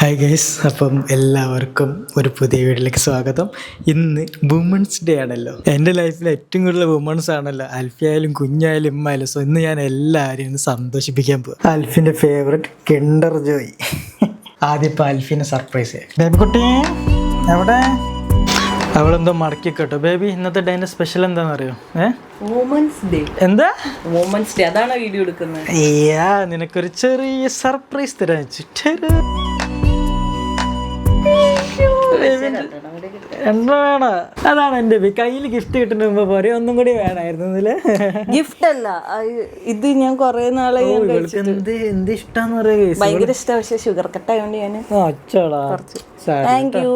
Hi guys, അപ്പം എല്ലാവർക്കും ഒരു പുതിയ വീഡിയോയിലേക്ക് സ്വാഗതം. ഇന്ന് വുമൻസ് ഡേ ആണല്ലോ. എൻ്റെ ലൈഫിൽ ഏറ്റവും കൂടുതൽ വുമൻസ് ആണല്ലോ, അൽഫിയായാലും കുഞ്ഞായാലും ഉമ്മായാലും. സോ ഇന്ന് ഞാൻ എല്ലാവരെയും ഒന്ന് സന്തോഷിപ്പിക്കാൻ പോകും. അൽഫിൻ്റെ ഫേവററ്റ് കിൻഡർ ജോയ്. ആദ്യം ഇപ്പോൾ അൽഫിനെ സർപ്രൈസ് ചെയ്യാം. ബേബി കുട്ടി എവിടെ? അവളെന്തോ മടക്കി കേട്ടോ. ബേബി, ഇന്നത്തെ ഡേന്റെ സ്പെഷ്യൽ എന്താണെന്ന് അറിയോ? Women's day. എന്താ വുമൻസ് ഡേ? അതാണ് വീഡിയോ എടുക്കുന്നത്. ഏയാ, നിനക്കൊരു ചെറിയ സർപ്രൈസ് തരാൻ വെച്ചിട്ട് വേണ. അതാണ് എന്റെ കയ്യിൽ ഗിഫ്റ്റ് കിട്ടുന്ന മുമ്പ് പോരെ ഒന്നും കൂടി വേണമായിരുന്നു. ഗിഫ്റ്റ് അല്ല ഇത്, ഞാൻ കൊറേ നാളെ എന്ത് ഇഷ്ടാന്ന് പറയാ. ഭയങ്കര ഇഷ്ടം, പക്ഷെ ഷുഗർ കട്ട് ആയതുകൊണ്ട് ഞാൻ അച്ചോടാ. Thank you.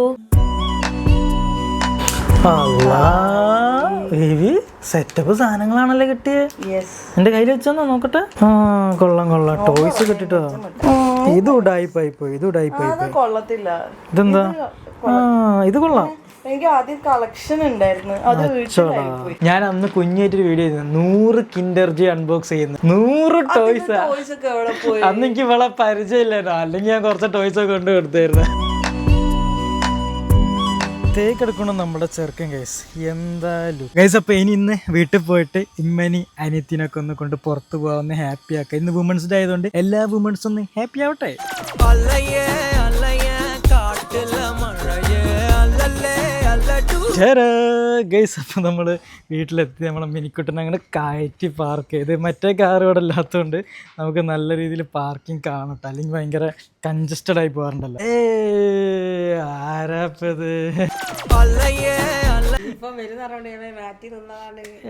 സെറ്റപ്പ് സാധനങ്ങളാണല്ലോ കിട്ടിയേ. എന്റെ കയ്യിൽ വെച്ചോന്നോ നോക്കട്ടെ. കൊള്ളാം കൊള്ളാം. ടോയ്സ് കിട്ടിട്ടോ. ഇത് ഉടായിപ്പായി പോയി. കൊള്ളത്തില്ല. ഇതെന്താ? ഇത് കൊള്ളാം. എനിക്ക് ആദ്യം കളക്ഷൻ ഉണ്ടായിരുന്നു, അത് ഞാൻ അന്ന് കുഞ്ഞായിട്ടൊരു വീഡിയോ ചെയ്തു, 100 കിൻഡർജി അൺബോക്സ് ചെയ്യുന്നു. 100 ടോയ്സ്. അന്ന് എനിക്ക് ഇവിടെ പരിചയമില്ലായിരുന്നു, അല്ലെങ്കിൽ ഞാൻ കുറച്ച് ടോയ്സ് ഒക്കെ കൊണ്ട് കൊടുത്തായിരുന്നു. തേക്കെടുക്കണം നമ്മുടെ ചെറുക്കൻ ഗൈസ്. എന്തായാലും ഗൈസ്, അപ്പോൾ ഇന്ന് വീട്ടിൽ പോയിട്ട് ഇമ്മനി അനിയത്തിനൊക്കെ ഒന്ന് കൊണ്ട് പുറത്ത് പോകാൻ ഹാപ്പി ആക്കാം. ഇന്ന് വുമൻസ് ഡേ ആയതുകൊണ്ട് എല്ലാ വുമൻസും ഒന്ന് ഹാപ്പി ആവട്ടെ. ഗൈസ്, അപ്പോൾ നമ്മൾ വീട്ടിലെത്തി നമ്മളെ മിനിക്കുട്ടനെ അങ്ങനെ കയറ്റി പാർക്ക് ചെയ്ത്. മറ്റേ കാർ ഇവിടെ ഇല്ലാത്തതുകൊണ്ട് നമുക്ക് നല്ല രീതിയിൽ പാർക്കിംഗ് കാണട്ടെ, അല്ലെങ്കിൽ ഭയങ്കര കൺജസ്റ്റഡ് ആയി പോകാറുണ്ടല്ലോ. ആരാപ്പത്?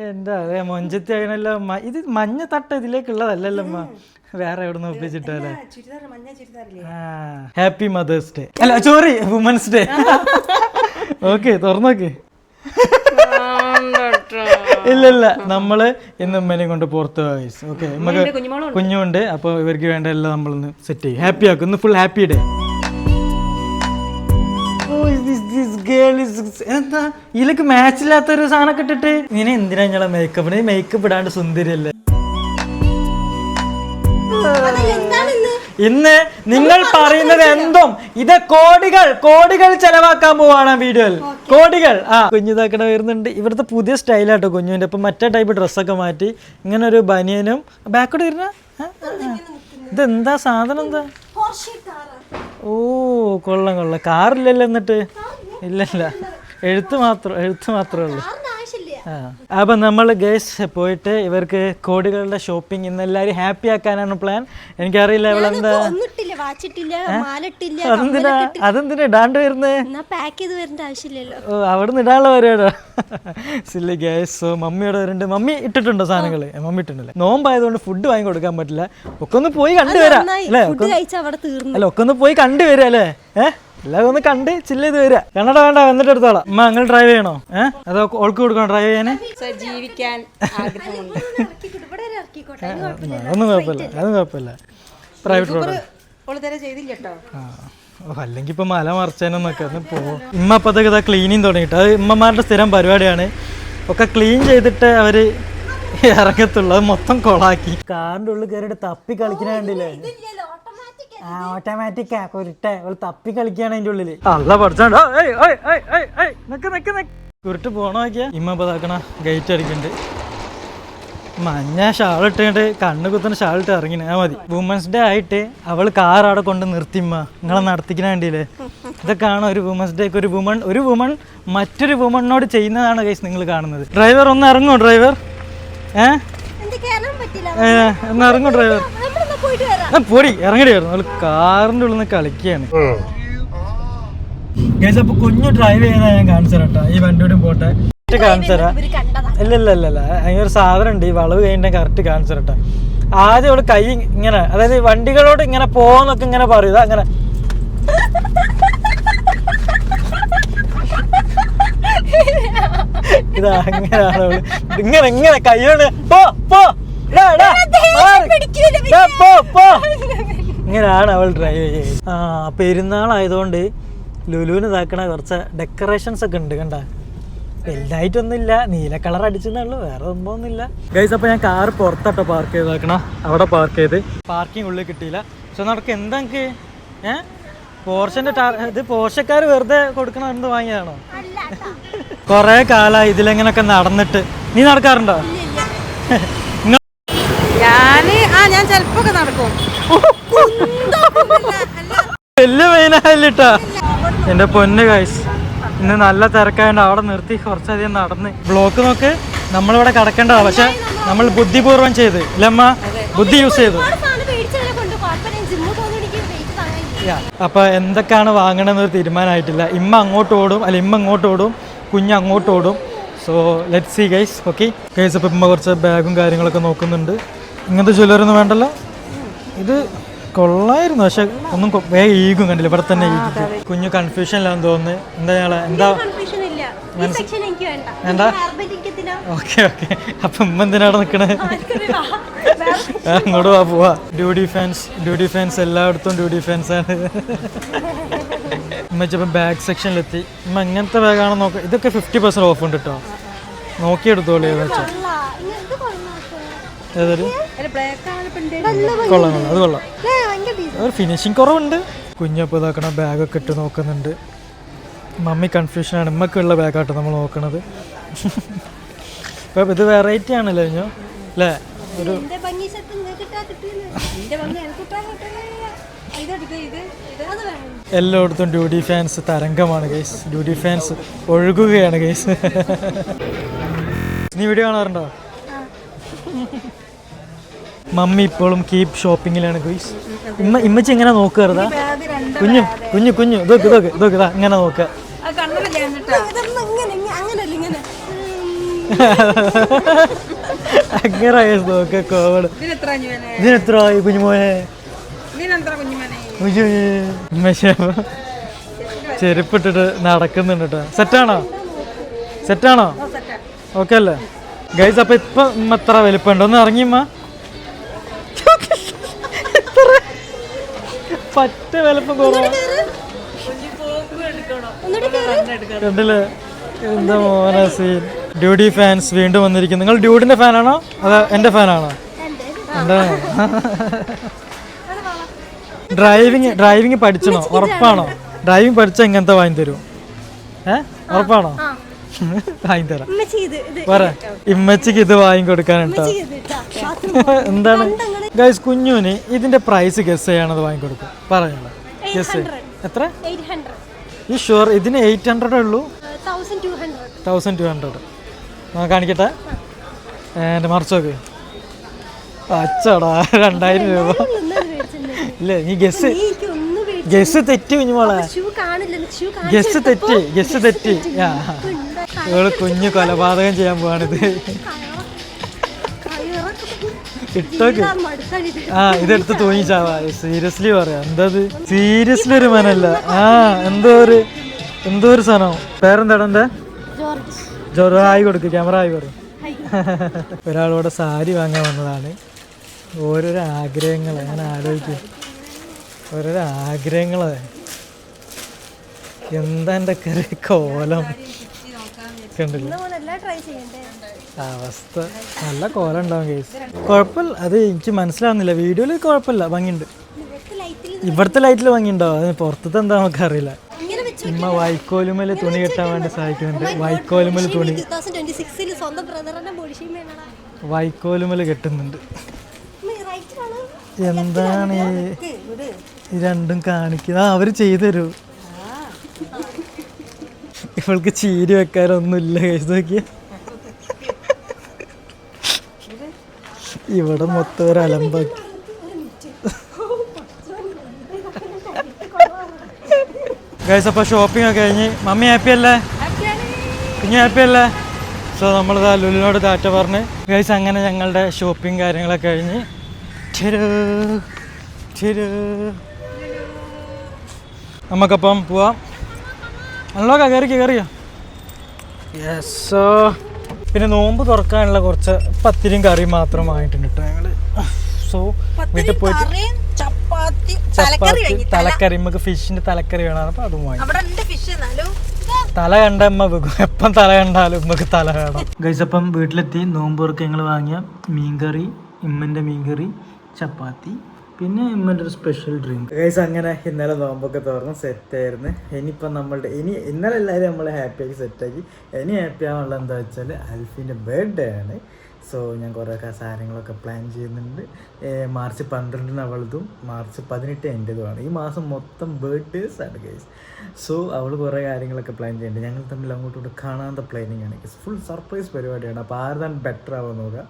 എന്താ അതെ, മൊഞ്ചത്തി ആകണല്ലോ. ഇത് മഞ്ഞ തട്ട ഇതിലേക്കുള്ളതല്ലല്ലോ അമ്മ, വേറെ എവിടെ നിന്ന് ഒപ്പിച്ചിട്ടല്ലേ. ഹാപ്പി മദേഴ്സ് ഡേ, അല്ല സോറി, വുമൻസ് ഡേ. ഓക്കെ, തുറന്നോക്കെ. ഇല്ല, നമ്മള് ഇന്ന് ഉമ്മനെയും കൊണ്ട് പുറത്ത് പോയി. ഓക്കെ, നമുക്ക് കുഞ്ഞുണ്ട്, അപ്പൊ ഇവർക്ക് വേണ്ട എല്ലാം നമ്മളൊന്ന് സെറ്റ് ചെയ്യും. ഹാപ്പി ആക്കും. ഇന്ന് ഫുൾ ഹാപ്പി ഡേ. എന്താ ഇതിലേക്ക് മാച്ചില്ലാത്തൊരു സാധനം ഇട്ടിട്ട് ഇങ്ങനെ എന്തിനാ ഞങ്ങളെ മേക്കപ്പ്? മേക്കപ്പ് ഇടാണ്ട് സുന്ദരിയല്ലേ. ഇന്ന് നിങ്ങൾ പറയുന്നത് എന്തും ഇത് കോടികൾ ചെലവാക്കാൻ പോവാണ് വീഡിയോയിൽ. കോടികൾ. കുഞ്ഞിതാക്കട വരുന്നുണ്ട്. ഇവിടുത്തെ പുതിയ സ്റ്റൈലാട്ടോ കുഞ്ഞുവിന്റെ. ഇപ്പൊ മറ്റേ ടൈപ്പ് ഡ്രസ്സൊക്കെ മാറ്റി ഇങ്ങനെ ഒരു ബനിയനും ബാക്കോട്ട് വരുന്ന. ഇതെന്താ സാധനം? എന്താ? ഓ, കൊള്ളാം. കാറില്ലല്ലോ എന്നിട്ട്? ഇല്ലല്ല, എഴുത്ത് മാത്രമേ ഉള്ളൂ. അപ്പൊ നമ്മൾ ഗൈസ് പോയിട്ട് ഇവർക്ക് കോടികളുടെ ഷോപ്പിംഗ് ഇന്ന് എല്ലാരും ഹാപ്പി ആക്കാനാണ് പ്ലാൻ. എനിക്കറിയില്ല ഇവളെന്താ അതെന്തിനാ ഇടാണ്ട് വരുന്നേ? ഓ, അവിടെ നിന്ന് ഇടാനുള്ള പരിപാടിയോ? Silly guys. സോ മമ്മിയോടെ വരുന്നുണ്ട്. മമ്മി ഇട്ടിട്ടുണ്ടോ സാധനങ്ങള്? മമ്മി ഇട്ടിട്ടുണ്ടല്ലേ. നോമ്പായതുകൊണ്ട് ഫുഡ് വാങ്ങി കൊടുക്കാൻ പറ്റില്ല. ഒക്കെ ഒന്ന് പോയി കണ്ടുവരാം അല്ലേ? അല്ല, ഒക്കെ ഒന്ന് പോയി കണ്ടുവരാം അല്ലേ? എല്ലാവരും ഒന്ന് കണ്ട് ചില്ല് ചെയ്ത് വരിക. കണ്ണട വേണ്ട, വന്നിട്ട് എടുത്തോളാം. അമ്മ അങ്ങനെ ഡ്രൈവ് ചെയ്യണോ? അതോ ഓൾക്ക് കൊടുക്കണോ ഡ്രൈവ് ചെയ്യാന്? അതൊന്നും കുഴപ്പമില്ല. Private road. അല്ലെങ്കിൽ ഇപ്പൊ മല മറിച്ചേനൊന്നൊക്കെ ഒന്ന് പോകും. ഇമ്മ അപ്പത്തേക്ക് ഇതാ ക്ലീനിങ് തുടങ്ങിയിട്ട്. അത് ഇമ്മമാരുടെ സ്ഥിരം പരിപാടിയാണ്. ഒക്കെ ക്ലീൻ ചെയ്തിട്ട് അവര് ഇറങ്ങത്തുള്ളൂ. അത് മൊത്തം കൊളാക്കി. കാറിന്റെ ഉള്ളിൽ കയറിയിട്ട് തപ്പി കളിക്കണ കണ്ടില്ലേ? ഓട്ടോമാറ്റിക്കാ കുരുട്ടെ. അവള് തപ്പി കളിക്കാണ് അതിന്റെ ഉള്ളില്. അല്ല പഠിച്ചോണ്ടോ. കുരുട്ട് പോണോ നോക്കിയാ. ഇമ്മ ഇതാക്കണ ഗേറ്റ് അടിക്കുന്നുണ്ട്. മഞ്ഞ ഷാൾ ഇട്ടിട്ട് കണ്ണ് കുത്തുന്ന ഷാൾ ഇട്ട് ഇറങ്ങിന്. മതി. വുമൻസ് ഡേ ആയിട്ട് അവള് കാർ അവിടെ കൊണ്ട് നിർത്തിമ്മ. നിങ്ങളെ നടത്തിക്കണ വേണ്ടിയില്ലേ? ഇതൊക്കെയാണ് ഒരു വുമൻസ് ഡേക്ക് ഒരു വുമൺ മറ്റൊരു വുമണിനോട് ചെയ്യുന്നതാണ് ഗൈസ് നിങ്ങൾ കാണുന്നത്. ഡ്രൈവർ ഒന്ന് ഇറങ്ങോ? ഡ്രൈവർ ഒന്ന് ഇറങ്ങോ? ഡ്രൈവർ പൊടി ഇറങ്ങടി വരുന്നു. അവള് കാറിന്റെ ഉള്ളിൽ നിന്ന് കളിക്കുകയാണ്. ഗൈസ്, അപ്പൊ കുഞ്ഞു ഡ്രൈവ് ചെയ്യുന്ന ഞാൻ കാണിച്ചു തരാം. ഈ വണ്ടിയോട് പോട്ടെ, കാണിച്ചു തരാം. ഇല്ല, അതിനൊരു സാധനം ഉണ്ട്. ഈ വളവ് കഴിഞ്ഞ കറക്റ്റ് കാണിച്ചു തരട്ടെ. ആദ്യം അവള് കൈ ഇങ്ങനെ, അതായത് വണ്ടികളോട് ഇങ്ങനെ പോന്നൊക്കെ ഇങ്ങനെ പറയും. അങ്ങനെ ഇതാ അങ്ങനെയാണ് അവള് ഇങ്ങനെ കൈയോട് ഇങ്ങനെയാണ് അവൾ ഡ്രൈവ് ചെയ്യുന്നത്. പെരുന്നാളായതുകൊണ്ട് ലുലുവിന് ഇതാക്കണ കുറച്ച് ഡെക്കറേഷൻസ് ഒക്കെ ഉണ്ട്. കണ്ട, വലുതായിട്ടൊന്നുമില്ല, നീല കളർ അടിച്ചെന്നുള്ളൂ, വേറെ ഒന്നുമില്ല ഗൈസ്. അപ്പോൾ ഞാൻ കാർ പുറത്തോട്ടോ പാർക്ക് ചെയ്താക്കണം. അവിടെ പാർക്ക് ചെയ്ത് പാർക്കിംഗ് ഉള്ളിൽ കിട്ടിയില്ല. സോ നടക്ക് എന്താ എനിക്ക് പോർഷന്റെ ഇത് പോർഷക്കാർ വെറുതെ കൊടുക്കണ എന്ത് വാങ്ങിയതാണോ? കൊറേ കാലായി ഇതിലെങ്ങനൊക്കെ നടന്നിട്ട്. നീ നടക്കാറുണ്ടോ? ഞാൻ ചെലപ്പോ നടക്കും. വലിയ മെയിനായിട്ടാ എന്റെ പൊന്ന് ഗൈസ്. ഇന്ന് നല്ല തിരക്കായോണ്ട് അവിടെ നിർത്തി കുറച്ചധികം നടന്ന്. ബ്ലോക്ക് നോക്ക്, നമ്മളിവിടെ കിടക്കേണ്ടതാ, പക്ഷെ നമ്മൾ ബുദ്ധിപൂർവ്വം ചെയ്ത് ഇല്ലമ്മ, ബുദ്ധി യൂസ് ചെയ്തു. അപ്പൊ എന്തൊക്കെയാണ് വാങ്ങണമെന്നൊരു തീരുമാനമായിട്ടില്ല. ഇമ്മ അങ്ങോട്ട് ഓടും, അല്ല ഇമ്മ അങ്ങോട്ട് ഓടും, കുഞ്ഞ് അങ്ങോട്ട് ഓടും. So let see guys. Okay guys, അപ്പോൾ ഇമ്മ കുറച്ച് ബാഗും കാര്യങ്ങളൊക്കെ നോക്കുന്നുണ്ട്. ഇങ്ങനത്തെ ജ്വല്ലറൊന്നും വേണ്ടല്ലോ. ഇത് കൊള്ളായിരുന്നു, പക്ഷെ ഒന്നും വേഗം ഈഗും കണ്ടില്ല. ഇവിടെ തന്നെ ഈഗിട്ട് കുഞ്ഞു കൺഫ്യൂഷനിലാന്ന് തോന്നുന്നു. എന്താ എന്താ എന്താ? ഓക്കെ ഓക്കെ, അപ്പൊ ഉമ്മ എന്തിനാണ് നിക്കണേ? അങ്ങോട്ട് പോവാ. ഡ്യൂട്ടി ഫാൻസ് എല്ലായിടത്തും ഡ്യൂട്ടി ഫാൻസ് ആണ്. ഉമ്മച്ചപ്പം ബാഗ് സെക്ഷനിലെത്തി. ഉമ്മ എങ്ങനത്തെ ബാഗാണെന്ന് നോക്കാം. ഇതൊക്കെ 50% ഓഫ് ഉണ്ട് കേട്ടോ, നോക്കിയെടുത്തോളൂ. വെച്ചാൽ ഏതൊരു കൊള്ളാം, അത് കൊള്ളാം. ഒരു ഫിനിഷിങ് കുറവുണ്ട്. കുഞ്ഞപ്പോൾ ഇതാക്കണ ബാഗൊക്കെ ഇട്ട് നോക്കുന്നുണ്ട്. മമ്മി കൺഫ്യൂഷനാണ്. ഉമ്മക്കുള്ള ബാഗാട്ടോ നമ്മൾ നോക്കണത്. ഇപ്പം ഇത് വെറൈറ്റി ആണല്ലോ കഴിഞ്ഞോ അല്ലേ? ഒരു എല്ലായിടത്തും ഡ്യൂട്ടി ഫാൻസ് തരംഗമാണ് ഗൈസ്. ഡ്യൂട്ടി ഫാൻസ് ഒഴുകുകയാണ് ഗൈസ്. നീ വീഡിയോ കാണാറുണ്ടോ? മമ്മി ഇപ്പോഴും കീപ് ഷോപ്പിങ്ങിലാണ് ഗൈസ്. ഇമ്മച്ചി എങ്ങനെ നോക്കാറുതാ? കുഞ്ഞു കുഞ്ഞു കുഞ്ഞു ഇതൊക്കെ ഇതൊക്കെ ഇതൊക്കെ ഇതാ ഇങ്ങനെ നോക്കുക. അങ്ങനെ നോക്ക കോവട്. ഇതിനെത്ര ആയി കുഞ്ഞുമോനെ? ചെരുപ്പിട്ടിട്ട് നടക്കുന്നുണ്ട് കേട്ടോ. സെറ്റാണോ? ഓക്കെ അല്ലേ ഗൈസ്? അപ്പൊ ഇപ്പൊ എത്ര വലിപ്പമുണ്ടോ? ഒന്ന് ഇറങ്ങിയമ്മ. പറ്റ വലിപ്പം കുറവാ കണ്ടില്ലേ? എന്താ മോനെ സീൻ. ഡ്യൂട്ടി ഫാൻസ് വീണ്ടും വന്നിരിക്കുന്നു. നിങ്ങൾ ഡ്യൂഡിന്റെ ഫാനാണോ അതോ എന്റെ ഫാനാണോ? എന്താ ഡ്രൈവിംഗ് പഠിച്ചണോ? ഉറപ്പാണോ? ഡ്രൈവിംഗ് പഠിച്ചാൽ എങ്ങനത്തെ വാങ്ങി തരും? ഉറപ്പാണോ? വാങ്ങി തരാം. പറ, ഇമ്മച്ചിക്ക് ഇത് വാങ്ങി കൊടുക്കാനുണ്ടോ? എന്താണ് ഗൈസ്? കുഞ്ഞുവിന് ഇതിന്റെ പ്രൈസ് ഗസ് ചെയ്യാണത് വാങ്ങി കൊടുക്കും. പറഞ്ഞോളൂ, ഗസ്. എത്ര? ഈ ഷുവർ ഇതിന് 800 ഉള്ളൂ? 1200. കാണിക്കട്ടെ. എൻ്റെ മറിച്ചോക്ക്. അച്ചടാ 2000 രൂപ. ഇല്ല, നീ ഗസ് തെറ്റി കുഞ്ഞുമോളെ. ഗസ് തെറ്റി. ഇവള് കുഞ്ഞു കൊലപാതകം ചെയ്യാൻ പോവാണിത്. ഇട്ടോക്ക്. ഇതെടുത്ത് തൂങ്ങിച്ചാവാ. സീരിയസ്ലി പറയാ. എന്താ സീരിയസ്ലി ഒരു മനല്ല. എന്തോ ഒരു സാധനം. പേരെന്താടാ എന്റെ? ജോർജ്. ആയി കൊടുക്ക്, ക്യാമറ ആയി പറയും. ഒരാളോടെ സാരി വാങ്ങാൻ വന്നതാണ്. ഓരോരോ ആഗ്രഹങ്ങൾ അങ്ങനെ ആലോചിക്കും. ഓരോരോ ആഗ്രഹങ്ങള്. എന്താ എൻ്റെ കോലം കണ്ടില്ല? അവസ്ഥ നല്ല കോലം ഉണ്ടാവും കേസ്. കുഴപ്പമില്ല, അത് എനിക്ക് മനസ്സിലാവുന്നില്ല. വീഡിയോയിൽ കുഴപ്പമില്ല, ഭംഗിയുണ്ട്. ഇവിടുത്തെ ലൈറ്റിൽ ഭംഗിയുണ്ടോ? അത് പുറത്തത്തെ എന്താ നമുക്കറിയില്ല. ഇമ്മ വൈക്കോലുമേല് തുണി കെട്ടാൻ വേണ്ടി സഹായിക്കുന്നുണ്ട്. വൈക്കോലുമേല് കെട്ടുന്നുണ്ട്. എന്താണ് ഈ രണ്ടും കാണിക്കുന്നത്? അവര് ചെയ്തു തരൂ. ഇവൾക്ക് ചീരി വെക്കാനൊന്നുമില്ല കേസ്. നോക്കിയ ഇവിടെ മൊത്തം ഒരു അലമ്പാക്കി. ഗൈസ്, അപ്പോൾ ഷോപ്പിംഗ് ഒക്കെ കഴിഞ്ഞ് മമ്മി ഹാപ്പി അല്ലേ? കുഞ്ഞു ഹാപ്പി അല്ലേ? സോ നമ്മളിതാ ലുലിനോട് ടാറ്റ പറഞ്ഞ് ഗൈസ് അങ്ങനെ ഞങ്ങളുടെ ഷോപ്പിംഗ് കാര്യങ്ങളൊക്കെ കഴിഞ്ഞ് നമുക്കപ്പം പോവാം. അല്ലോക്കാ കയറിയോ? യെസ്. പിന്നെ നോമ്പ് തുറക്കാനുള്ള കുറച്ച് പത്തിരിയും കറിയും മാത്രം വാങ്ങിയിട്ടുണ്ട് കേട്ടോ ഞങ്ങള്. സോ വീട്ടിൽ പോയിട്ട് ചപ്പാത്തി തലക്കറി, നമുക്ക് ഫിഷിന്റെ തലക്കറി വേണം. അപ്പൊ അതും വാങ്ങി. തല കണ്ട അമ്മ വെക്കും. എപ്പം തല കണ്ടാലും നമുക്ക് തല വേണം. ഗൈസ്, അപ്പം വീട്ടിലെത്തി നോമ്പ് തുറക്ക് ഞങ്ങൾ വാങ്ങിയ മീൻകറി, ഇമ്മന്റെ മീൻകറി, ചപ്പാത്തി, പിന്നെ ഇമ്മൻ്റെ ഒരു സ്പെഷ്യൽ ഡ്രിങ്ക് ഗൈസ്. അങ്ങനെ ഇന്നലെ നോമ്പൊക്കെ തുറന്ന് സെറ്റായിരുന്നു. ഇനിയിപ്പം ഇന്നലെ എല്ലാവരും നമ്മളെ ഹാപ്പിയാക്കി സെറ്റാക്കി. ഇനി ഹാപ്പി ആവാനുള്ള എന്താ വെച്ചാൽ അൽഫിൻ്റെ ബർത്ത്ഡേ ആണ്. സോ ഞാൻ കുറേ സാധനങ്ങളൊക്കെ പ്ലാൻ ചെയ്യുന്നുണ്ട്. March 12 അവളതും March 18 എൻ്റെതുമാണ്. ഈ മാസം മൊത്തം ബർത്ത്ഡേസ് ആണ് ഗൈസ്. സോ അവൾ കുറേ കാര്യങ്ങളൊക്കെ പ്ലാൻ ചെയ്യുന്നുണ്ട്. ഞങ്ങൾ തമ്മിൽ അങ്ങോട്ടും ഇങ്ങോട്ടും കാണാത്ത പ്ലാനിങ് ആണ് ഗൈസ്. ഫുൾ സർപ്രൈസ് പരിപാടിയാണ്. അപ്പോൾ ആർതാണ് ബെറ്റർ ആവാൻ നോക്കുക.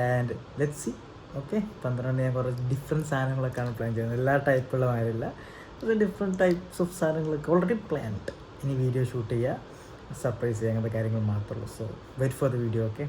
And let's C. ഓക്കെ, 12 ഞാൻ കുറച്ച് ഡിഫറെൻറ്റ് സാധനങ്ങളൊക്കെയാണ് പ്ലാൻ ചെയ്യുന്നത്. എല്ലാ ടൈപ്പുള്ള മാതിരില്ല, ഒരു ഡിഫറെൻറ്റ് ടൈപ്സ് ഓഫ് സാധനങ്ങളൊക്കെ ഓൾറെഡി പ്ലാൻഡ്. ഇനി വീഡിയോ ഷൂട്ട് ചെയ്യുക, സർപ്രൈസ് ചെയ്യുക, അങ്ങനത്തെ കാര്യങ്ങൾ മാത്രമേ ഉള്ളൂ. So wait for the video. Okay.